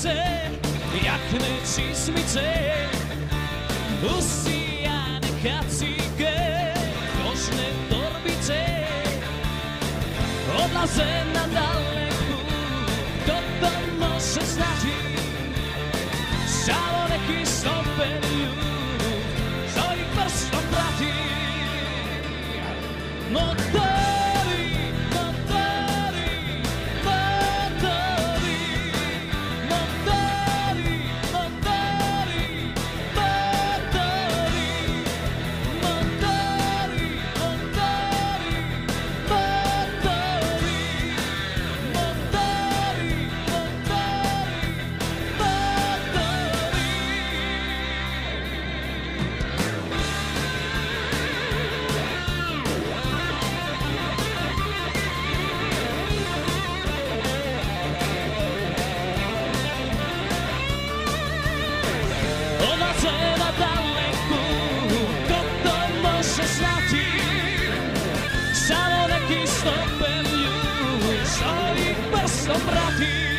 rukavice, jakne čizmice, usijane kacige, kožne torbice, odlaze na dalek put, ko to može znati, samo neki stopen ljud, što ih prstom prati. Motori, motori, motori, motori, motori, motori, motori, motori, motori, odlaze na dalek put, ko to može znati, samo neki stopen ljud, što ih prstom prati.